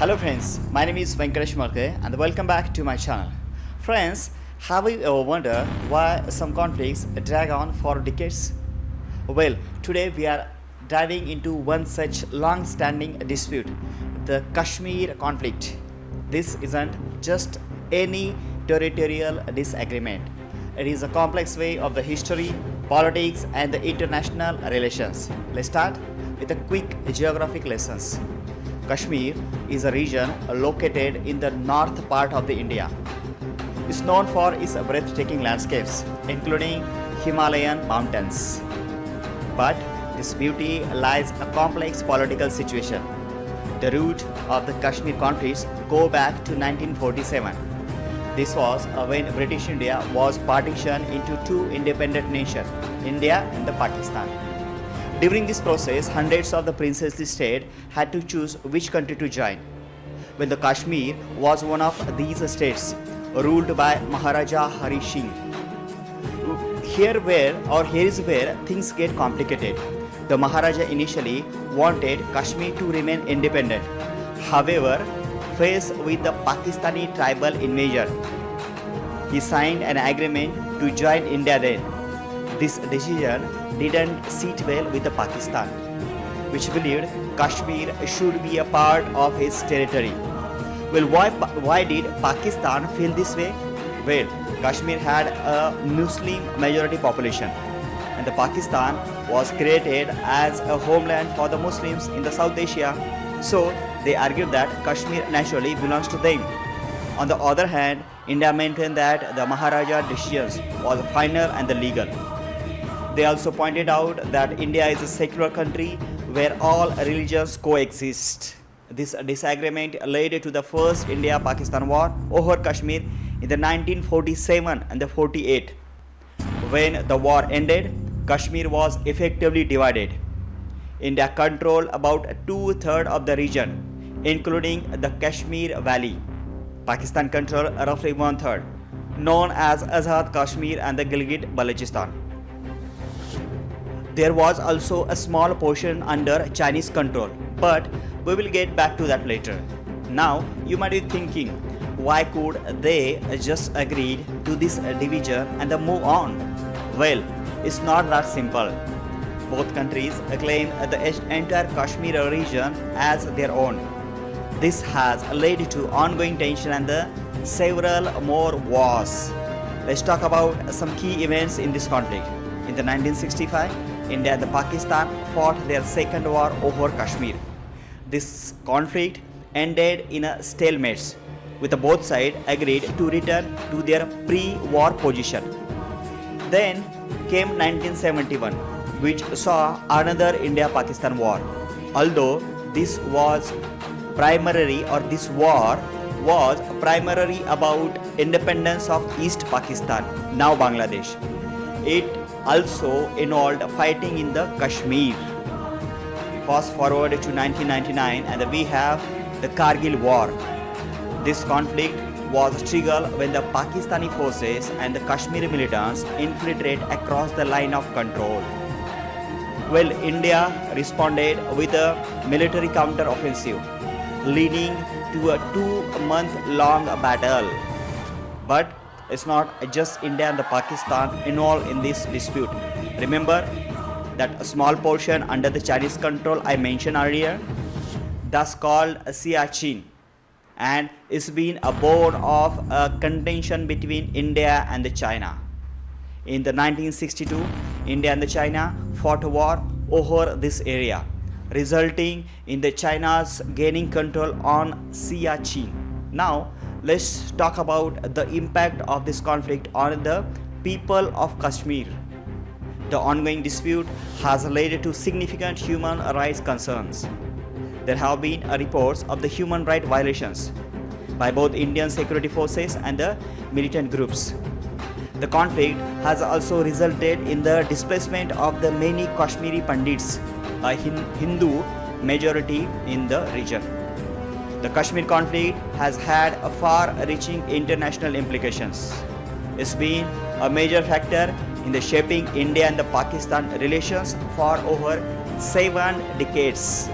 Hello friends, my name is Venkatesh Marke and welcome back to my channel. Friends, have you ever wondered why some conflicts drag on for decades? Well, today we are diving into one such long-standing dispute, the Kashmir conflict. This isn't just any territorial disagreement. It is a complex way of the history, politics and the international relations. Let's start with a quick geographic lessons. Kashmir is a region located in the north part of the India. It's known for its breathtaking landscapes, including Himalayan mountains. But this beauty lies in a complex political situation. The root of the Kashmir conflicts go back to 1947. This was when British India was partitioned into two independent nations, India and the Pakistan. During this process, hundreds of the princely states had to choose which country to join. When the Kashmir was one of these states, ruled by Maharaja Hari Singh. Here is where things get complicated. The Maharaja initially wanted Kashmir to remain independent. However, faced with the Pakistani tribal invasion, he signed an agreement to join India then. This decision didn't sit well with the Pakistan, which believed Kashmir should be a part of its territory. Well, why did Pakistan feel this way? Well, Kashmir had a Muslim majority population, and the Pakistan was created as a homeland for the Muslims in the South Asia. So they argued that Kashmir naturally belongs to them. On the other hand, India maintained that the Maharaja decision was final and the legal. They also pointed out that India is a secular country where all religions coexist. This disagreement led to the first India-Pakistan war over Kashmir in the 1947 and the 48. When the war ended, Kashmir was effectively divided. India controlled about two-thirds of the region, including the Kashmir Valley. Pakistan controlled roughly one-third, known as Azad Kashmir and the Gilgit-Balochistan. There was also a small portion under Chinese control, but we will get back to that later. Now, you might be thinking, why could they just agree to this division and then move on? Well, it's not that simple. Both countries claim the entire Kashmir region as their own. This has led to ongoing tension and several more wars. Let's talk about some key events in this conflict. In the 1965, India and Pakistan fought their second war over Kashmir. This conflict ended in a stalemate, with both sides agreed to return to their pre-war position. Then came 1971, which saw another India-Pakistan war. Although this war was primarily about independence of East Pakistan, now Bangladesh. It also involved fighting in the Kashmir. Fast forward to 1999 and we have the Kargil War. This conflict was triggered when the Pakistani forces and the Kashmiri militants infiltrate across the line of control. Well, India responded with a military counter-offensive, leading to a 2-month-long battle. But it's not just India and the Pakistan involved in this dispute. Remember that a small portion under the Chinese control I mentioned earlier? That's called Siachen, and it's been a bone of a contention between India and the China. In the 1962, India and the China fought a war over this area, resulting in the China's gaining control on Siachen. Now, let's talk about the impact of this conflict on the people of Kashmir. The ongoing dispute has led to significant human rights concerns. There have been reports of the human rights violations by both Indian security forces and the militant groups. The conflict has also resulted in the displacement of the many Kashmiri Pandits, a Hindu majority in the region. The Kashmir conflict has had far-reaching international implications. It's been a major factor in the shaping India and the Pakistan relations for over 7 decades.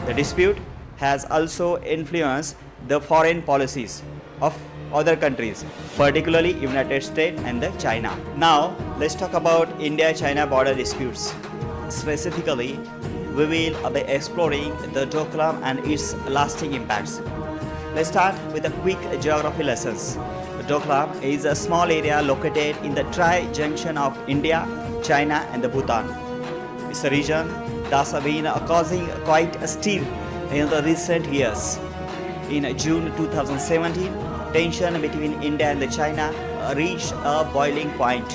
The dispute has also influenced the foreign policies of other countries, particularly United States and the China. Now, let's talk about India-China border disputes. Specifically, we will be exploring the Doklam and its lasting impacts. Let's start with a quick geography lessons. Doklam is a small area located in the tri-junction of India, China and the Bhutan. It's a region that has been causing quite a stir in the recent years. In June 2017, tension between India and China reached a boiling point.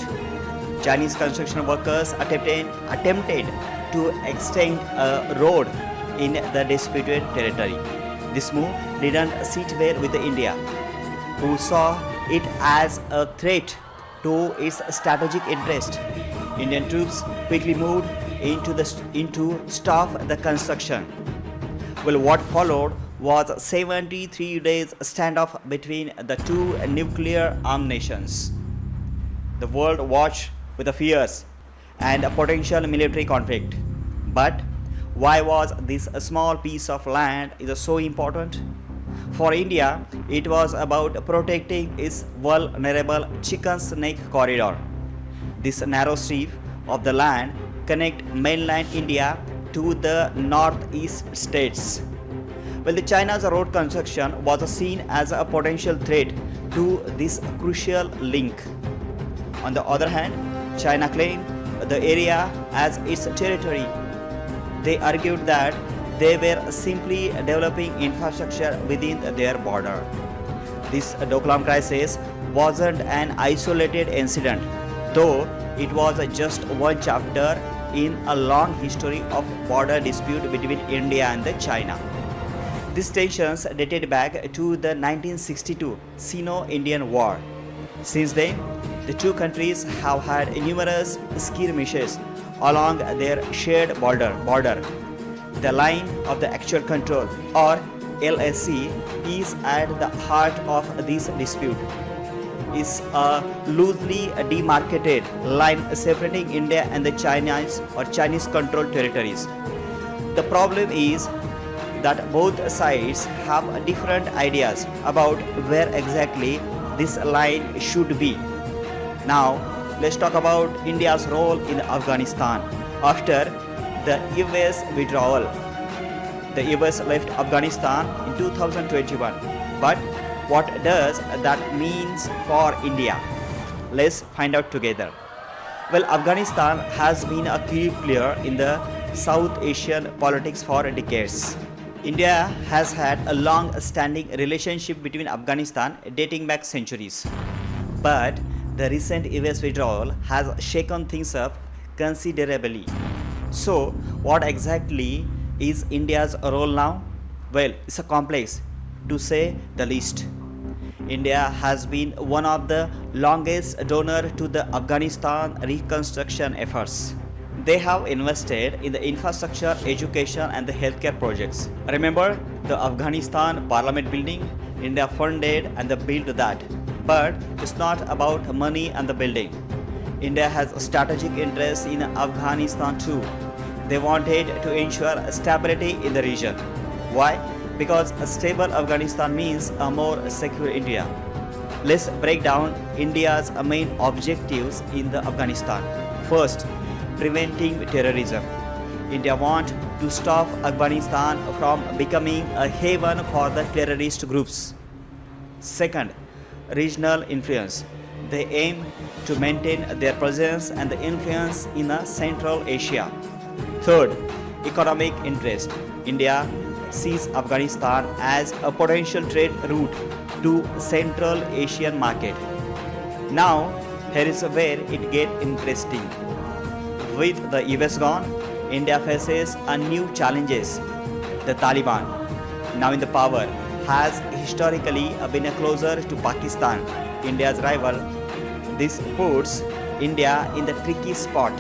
Chinese construction workers attempted to extend a road in the disputed territory. This move didn't sit well with India, who saw it as a threat to its strategic interest. Indian troops quickly moved into stop the construction. Well, what followed was 73 days standoff between the two nuclear-armed nations. The world watched with a fears and a potential military conflict. But why was this a small piece of land is so important? For India, it was about protecting its vulnerable chicken snake corridor. This narrow strip of the land connect mainland India to the northeast states. Well, the China's road construction was seen as a potential threat to this crucial link. On the other hand, China claimed the area as its territory. They argued that they were simply developing infrastructure within their border. This Doklam crisis wasn't an isolated incident, though it was just one chapter in a long history of border dispute between India and China. These tensions dated back to the 1962 Sino-Indian War. Since then, the two countries have had numerous skirmishes along their shared border. The line of the actual control, or LSC, is at the heart of this dispute. It's a loosely demarcated line separating India and the Chinese controlled territories. The problem is that both sides have different ideas about where exactly this line should be. Now, let's talk about India's role in Afghanistan. After the US withdrawal, the US left Afghanistan in 2021. But what does that mean for India? Let's find out together. Well, Afghanistan has been a key player in the South Asian politics for decades. India has had a long-standing relationship between Afghanistan dating back centuries. But the recent US withdrawal has shaken things up considerably. So, what exactly is India's role now? Well, it's a complex, to say the least. India has been one of the longest donors to the Afghanistan reconstruction efforts. They have invested in the infrastructure, education and the healthcare projects. Remember the Afghanistan Parliament building? India funded and built that. But it's not about money and the building. India has a strategic interest in Afghanistan too. They wanted to ensure stability in the region. Why? Because a stable Afghanistan means a more secure India. Let's break down India's main objectives in the Afghanistan. First, preventing terrorism. India wants to stop Afghanistan from becoming a haven for the terrorist groups. Second, regional influence. They aim to maintain their presence and influence in Central Asia. Third, economic interest. India sees Afghanistan as a potential trade route to Central Asian market. Now, here is where it gets interesting. With the US gone, India faces a new challenges. The Taliban, now in the power, has historically been closer to Pakistan, India's rival. This puts India in the tricky spot.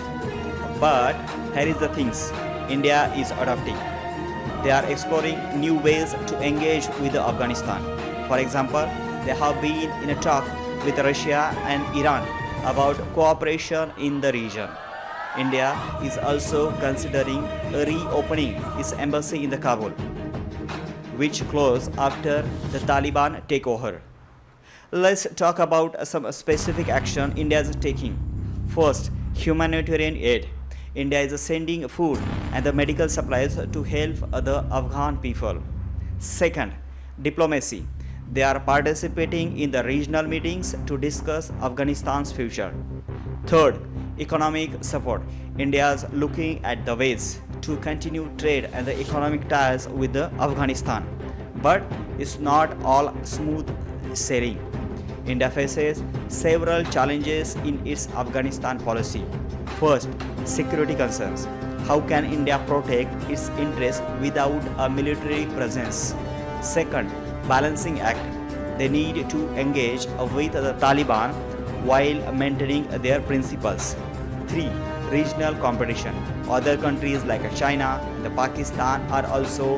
But here is the things India is adopting. They are exploring new ways to engage with Afghanistan. For example, they have been in a talk with Russia and Iran about cooperation in the region. India is also considering reopening its embassy in the Kabul. which closed after the Taliban takeover. Let's talk about some specific action India is taking. First, humanitarian aid. India is sending food and the medical supplies to help the Afghan people. Second, diplomacy. They are participating in the regional meetings to discuss Afghanistan's future. Third, economic support. India is looking at the ways to continue trade and the economic ties with the Afghanistan. But it's not all smooth sailing. India faces several challenges in its Afghanistan policy. First, security concerns. How can India protect its interests without a military presence? Second, balancing act. They need to engage with the Taliban while maintaining their principles. 3. Regional competition. Other countries like China and Pakistan are also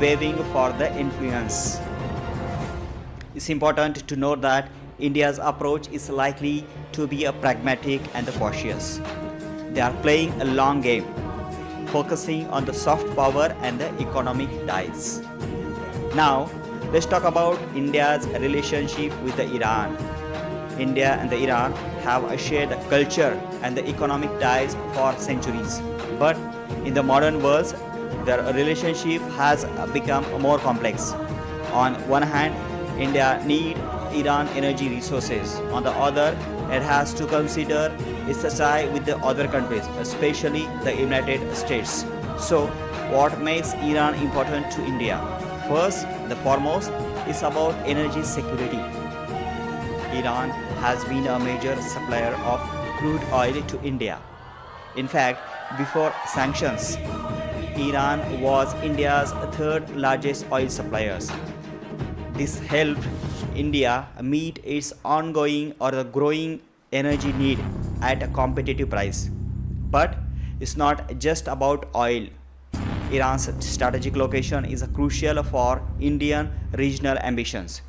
vying for the influence. It's important to note that India's approach is likely to be a pragmatic and cautious. They are playing a long game, focusing on the soft power and the economic ties. Now, let's talk about India's relationship with the Iran. India and the Iran have a shared culture and the economic ties for centuries. But in the modern world, their relationship has become more complex. On one hand, India needs Iran energy resources. On the other, it has to consider its tie with the other countries, especially the United States. So, what makes Iran important to India? First, the foremost is about energy security. Iran has been a major supplier of crude oil to India. In fact, before sanctions, Iran was India's third largest oil supplier. This helped India meet its ongoing or the growing energy need at a competitive price. But it's not just about oil. Iran's strategic location is crucial for Indian regional ambitions.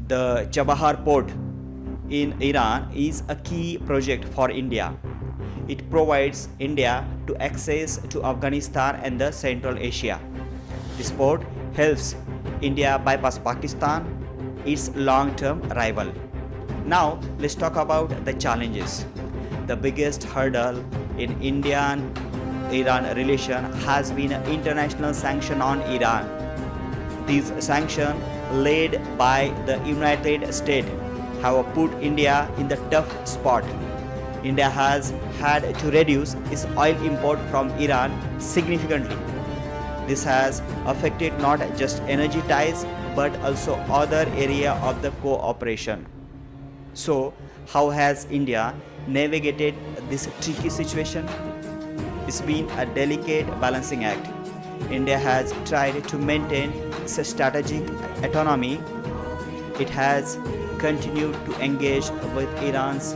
The Chabahar port in Iran is a key project for India. It provides India to access to Afghanistan and the Central Asia. This port helps India bypass Pakistan, its long-term rival. Now, let's talk about the challenges. The biggest hurdle in Indian-Iran relation has been international sanction on Iran. These sanctions, led by the United States, have put India in the tough spot. India has had to reduce its oil import from Iran significantly. This has affected not just energy ties but also other area of the cooperation. So, how has India navigated this tricky situation? It's been a delicate balancing act. India has tried to maintain its strategic autonomy. It has continued to engage with Iran's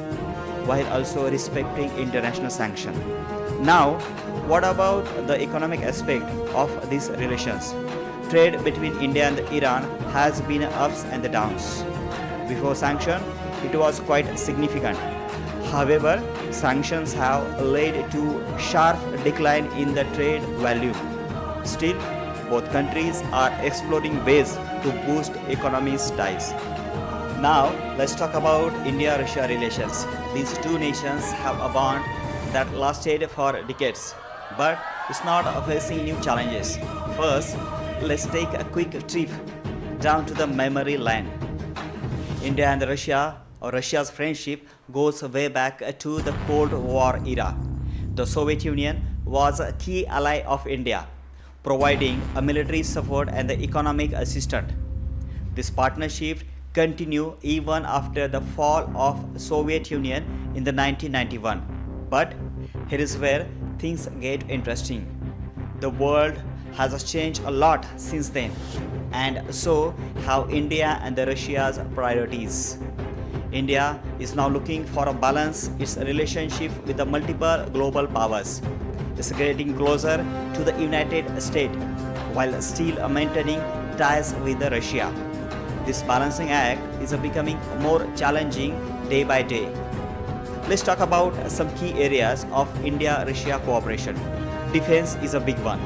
while also respecting international sanctions. Now, what about the economic aspect of these relations? Trade between India and Iran has been ups and downs. Before sanction, it was quite significant. However, sanctions have led to sharp decline in the trade value. Still, both countries are exploring ways to boost economic ties. Now, let's talk about India-Russia relations. These two nations have a bond that lasted for decades, but it's not facing new challenges. First, let's take a quick trip down to the memory lane. India and Russia, or Russia's friendship, goes way back to the Cold War era. The Soviet Union was a key ally of India, providing a military support and the economic assistance. This partnership continued even after the fall of Soviet Union in the 1991. But here is where things get interesting. The world has changed a lot since then, and so have India and Russia's priorities. India is now looking for a balance its relationship with the multiple global powers. It's getting closer to the United States while still maintaining ties with Russia. This balancing act is becoming more challenging day by day. Let's talk about some key areas of India-Russia cooperation. Defense is a big one.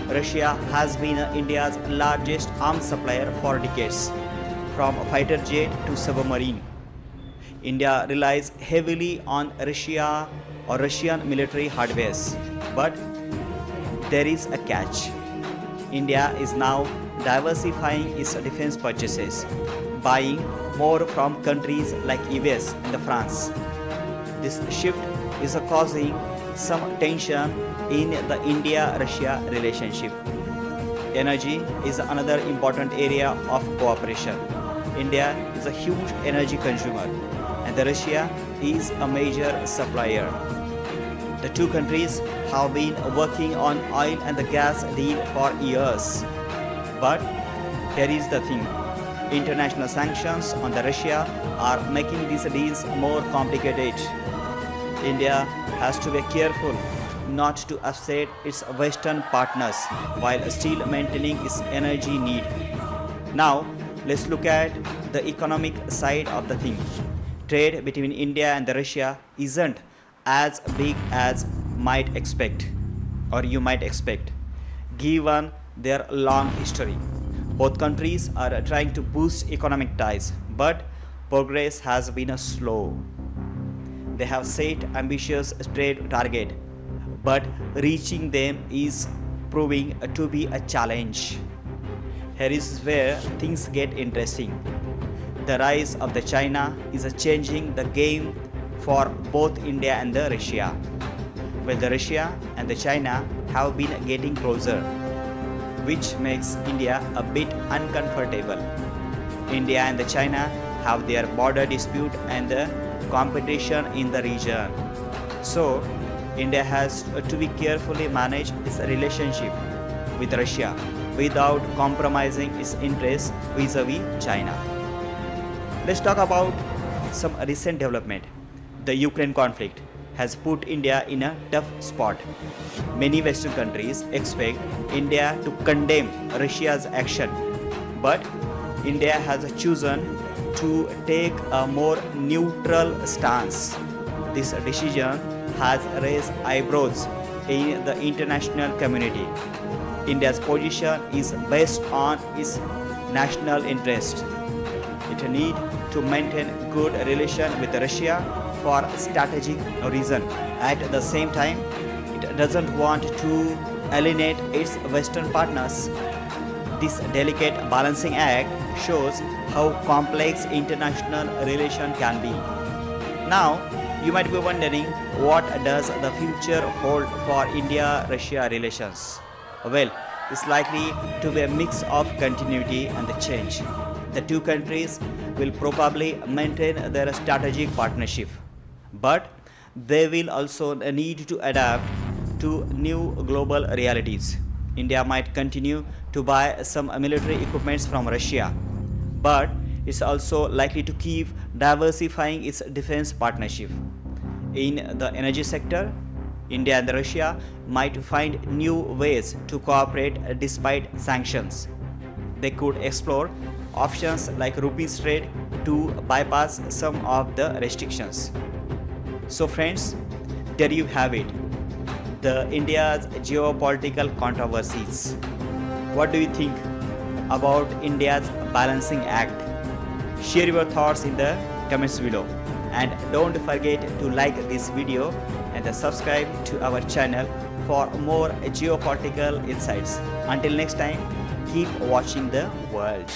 Russia has been India's largest arms supplier for decades, from fighter jet to submarine. India relies heavily on Russia or Russian military hardwares, but there is a catch. India is now diversifying its defense purchases, buying more from countries like US and France. This shift is causing some tension in the India-Russia relationship. Energy is another important area of cooperation. India is a huge energy consumer and Russia is a major supplier. The two countries have been working on oil and the gas deal for years. But here is the thing. International sanctions on the Russia are making these deals more complicated. India has to be careful not to upset its Western partners while still maintaining its energy need. Now, let's look at the economic side of the thing. Trade between India and Russia isn't as big as you might expect, given their long history. Both countries are trying to boost economic ties, but progress has been slow. They have set ambitious trade target, but reaching them is proving to be a challenge. Here is where things get interesting. The rise of the China is changing the game for both India and the Russia. Well, the Russia and the China have been getting closer, which makes India a bit uncomfortable. India and the China have their border dispute and the competition in the region. So, India has to be carefully manage its relationship with Russia without compromising its interests vis-a-vis China. Let's talk about some recent development. The Ukraine conflict has put India in a tough spot. Many Western countries expect India to condemn Russia's action, but India has chosen to take a more neutral stance. This decision has raised eyebrows in the international community. India's position is based on its national interest. It needs to maintain good relation with Russia for strategic reason. At the same time, it doesn't want to alienate its Western partners. This delicate balancing act shows how complex international relation can be. Now, you might be wondering, what does the future hold for India-Russia relations? Well, it's likely to be a mix of continuity and change. The two countries will probably maintain their strategic partnership, but they will also need to adapt to new global realities. India might continue to buy some military equipment from Russia, but it's also likely to keep diversifying its defense partnership. In the energy sector, India and Russia might find new ways to cooperate despite sanctions. They could explore options like rupees trade to bypass some of the restrictions. So friends, there you have it. The India's geopolitical controversies. What do you think about India's balancing act? Share your thoughts in the comments below. And don't forget to like this video and subscribe to our channel for more geopolitical insights. Until next time, keep watching the world.